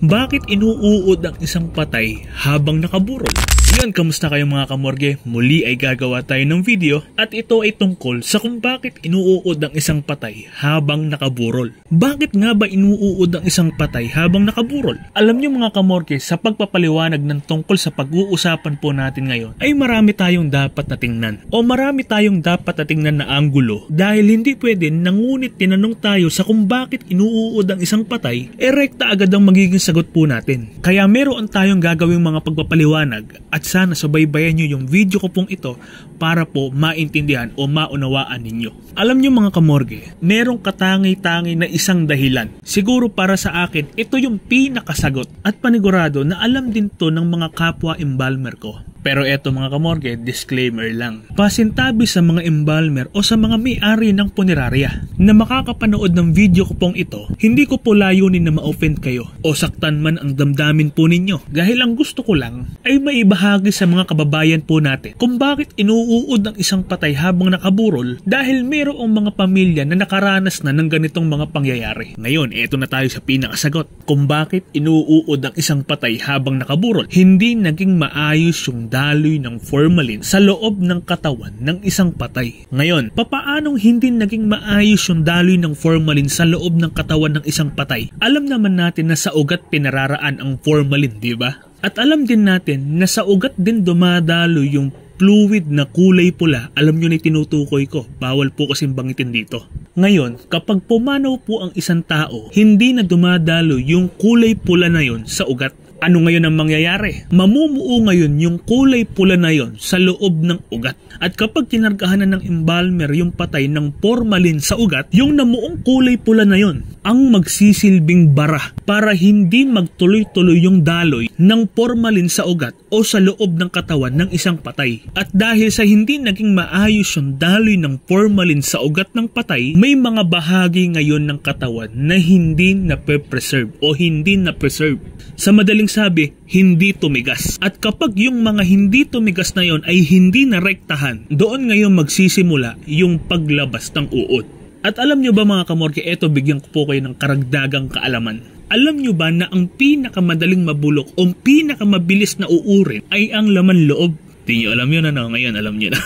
Bakit inuuod ang isang patay habang nakaburol? Yan, kamusta kayo mga kamorge? Muli ay gagawa tayo ng video at ito ay tungkol sa kung bakit inuuod ang isang patay habang nakaburol. Bakit nga ba inuuod ang isang patay habang nakaburol? Alam nyo mga kamorge, sa pagpapaliwanag ng tungkol sa pag-uusapan po natin ngayon ay marami tayong dapat na tingnan o marami tayong dapat na tingnan na anggulo dahil hindi pwede nangunit tinanong tayo sa kung bakit inuuod ang isang patay, rekta agad ang magiging sagot po natin. Kaya meron tayong gagawing mga pagpapaliwanag at sana subaybayan nyo yung video ko pong ito para po maintindihan o maunawaan ninyo. Alam nyo mga kamorge, merong katangi-tangi na isang dahilan. Siguro para sa akin, ito yung pinakasagot at panigurado na alam din to ng mga kapwa embalmer ko. Pero eto mga kamorge, disclaimer lang. Pasintabi sa mga embalmer o sa mga may-ari ng punerarya na makakapanood ng video ko pong ito, hindi ko po layunin na ma-offend kayo o saktan man ang damdamin po ninyo. Dahil ang gusto ko lang ay maibahagi sa mga kababayan po natin kung bakit inuuod ang isang patay habang nakaburol dahil mayroong mga pamilya na nakaranas na ng ganitong mga pangyayari. Ngayon, eto na tayo sa pinakasagot. Kung bakit inuuod ang isang patay habang nakaburol, hindi naging maayos yung daloy ng formalin sa loob ng katawan ng isang patay. Ngayon, papaanong hindi naging maayos yung daloy ng formalin sa loob ng katawan ng isang patay? Alam naman natin na sa ugat pinararaan ang formalin, di ba? At alam din natin na sa ugat din dumadalo yung fluid na kulay pula. Alam nyo na tinutukoy ko, bawal po kasing bangitin dito. Ngayon, kapag pumanaw po ang isang tao, hindi na dumadalo yung kulay pula na yon sa ugat. Ano ngayon ang mangyayari? Mamumuo ngayon yung kulay pula na yon sa loob ng ugat. At kapag kinargahan na ng embalmer yung patay ng formalin sa ugat, yung namuong kulay pula na yon ang magsisilbing bara para hindi magtuloy-tuloy yung daloy ng formalin sa ugat o sa loob ng katawan ng isang patay. At dahil sa hindi naging maayos yung daloy ng formalin sa ugat ng patay, may mga bahagi ngayon ng katawan na hindi na-preserve o hindi na-preserve. Sa madaling sabi, hindi tumigas. At kapag yung mga hindi tumigas na yon ay hindi narektahan, doon ngayon magsisimula yung paglabas ng uod. At alam nyo ba mga kamorke, eto bigyan ko po kayo ng karagdagang kaalaman. Alam nyo ba na ang pinakamadaling mabulok o pinakamabilis na uurin ay ang laman loob? Di nyo alam yun ano? Ngayon alam nyo na.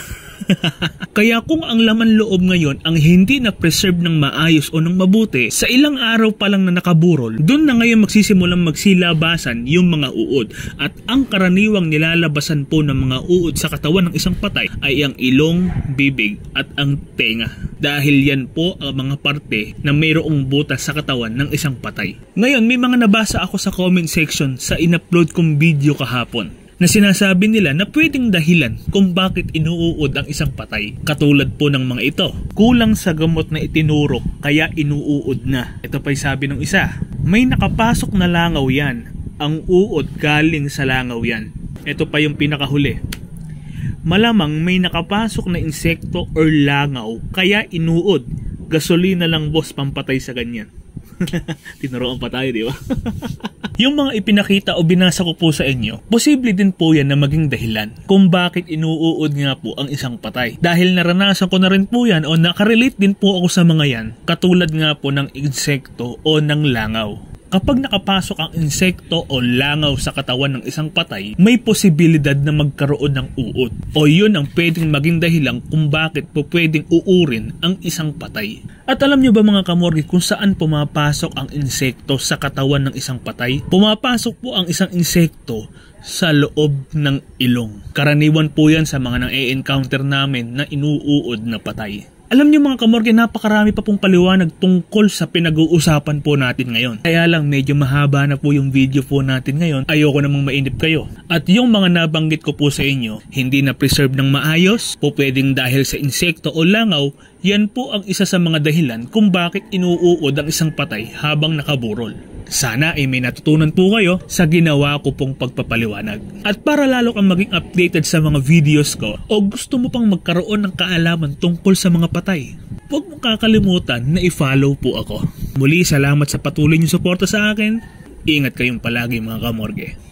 Kaya kung ang laman loob ngayon ang hindi na preserve ng maayos o ng mabuti, sa ilang araw pa lang na nakaburol, doon na ngayon magsisimulang magsilabasan yung mga uod. At ang karaniwang nilalabasan po ng mga uod sa katawan ng isang patay ay ang ilong, bibig at ang tenga. Dahil yan po ang mga parte na mayroong butas sa katawan ng isang patay. Ngayon may mga nabasa ako sa comment section sa in-upload kong video kahapon na sinasabi nila na pwedeng dahilan kung bakit inuuod ang isang patay. Katulad po ng mga ito, kulang sa gamot na itinurok kaya inuuod na. Ito pa'y sabi ng isa, may nakapasok na langaw yan. Ang uod galing sa langaw yan. Ito pa yung pinakahuli, malamang may nakapasok na insekto or langaw kaya inuod. Gasolina lang boss pampatay sa ganyan. Tinuruan pa tayo, di ba? Yung mga ipinakita o binasa ko po sa inyo, posible din po yan na maging dahilan kung bakit inuuod nga po ang isang patay. Dahil naranasan ko na rin po yan o nakarelate din po ako sa mga yan, katulad nga po ng insekto o ng langaw. Kapag nakapasok ang insekto o langaw sa katawan ng isang patay, may posibilidad na magkaroon ng uod. O yun ang pwedeng maging dahilan kung bakit po pwedeng uurin ang isang patay. At alam nyo ba mga kamorge kung saan pumapasok ang insekto sa katawan ng isang patay? Pumapasok po ang isang insekto sa loob ng ilong. Karaniwan po yan sa mga nang-e-encounter namin na inuuod na patay. Alam niyo mga kamorge, napakarami pa pong paliwanag tungkol sa pinag-uusapan po natin ngayon. Kaya lang medyo mahaba na po yung video po natin ngayon. Ayoko namang mainip kayo. At yung mga nabanggit ko po sa inyo, hindi na preserve ng maayos, po pwedeng dahil sa insekto o langaw, yan po ang isa sa mga dahilan kung bakit inuuod ang isang patay habang nakaburol. Sana ay may natutunan po kayo sa ginawa ko pong pagpapaliwanag. At para lalo kang maging updated sa mga videos ko o gusto mo pang magkaroon ng kaalaman tungkol sa mga patay, huwag mong kakalimutan na i-follow po ako. Muli, salamat sa patuloy niyong suporta sa akin. Ingat kayong palagi mga kamorge.